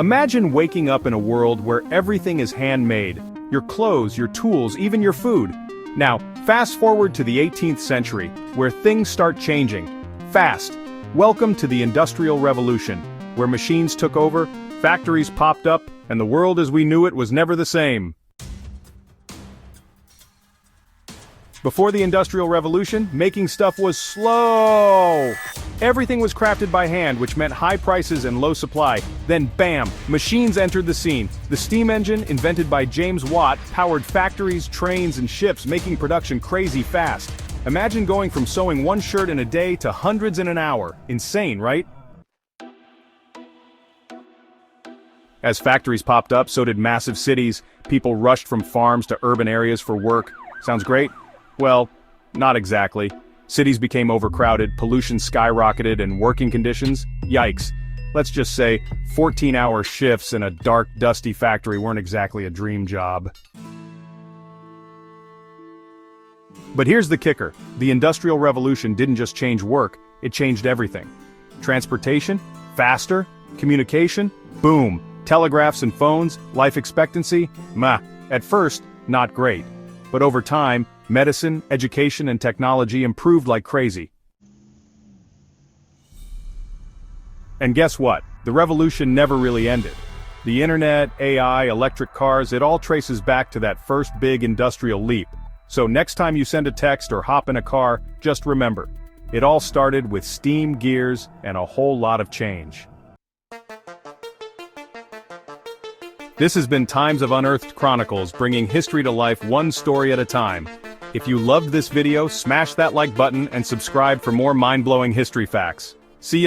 Imagine waking up in a world where everything is handmade. Your clothes, your tools, even your food. Now, fast forward to the 18th century, where things start changing. Fast. Welcome to the Industrial Revolution, where machines took over, factories popped up, and the world as we knew it was never the same. Before the Industrial Revolution, making stuff was slow. Everything was crafted by hand, which meant high prices and low supply. Then bam, machines entered the scene. The steam engine, invented by James Watt, powered factories, trains, and ships, making production crazy fast. Imagine going from sewing one shirt in a day to hundreds in an hour. Insane, right? As factories popped up, so did massive cities. People rushed from farms to urban areas for work. Sounds great? Well, not exactly. Cities became overcrowded, pollution skyrocketed, and working conditions? Yikes. Let's just say, 14-hour shifts in a dark, dusty factory weren't exactly a dream job. But here's the kicker. The Industrial Revolution didn't just change work, it changed everything. Transportation? Faster? Communication? Boom. Telegraphs and phones? Life expectancy? Meh. At first, not great. But over time, medicine, education, and technology improved like crazy. And guess what? The revolution never really ended. The internet, AI, electric cars, it all traces back to that first big industrial leap. So next time you send a text or hop in a car, just remember, it all started with steam, gears, and a whole lot of change. This has been Times of Unearthed Chronicles, bringing history to life one story at a time. If you loved this video, smash that like button and subscribe for more mind-blowing history facts. See you next time.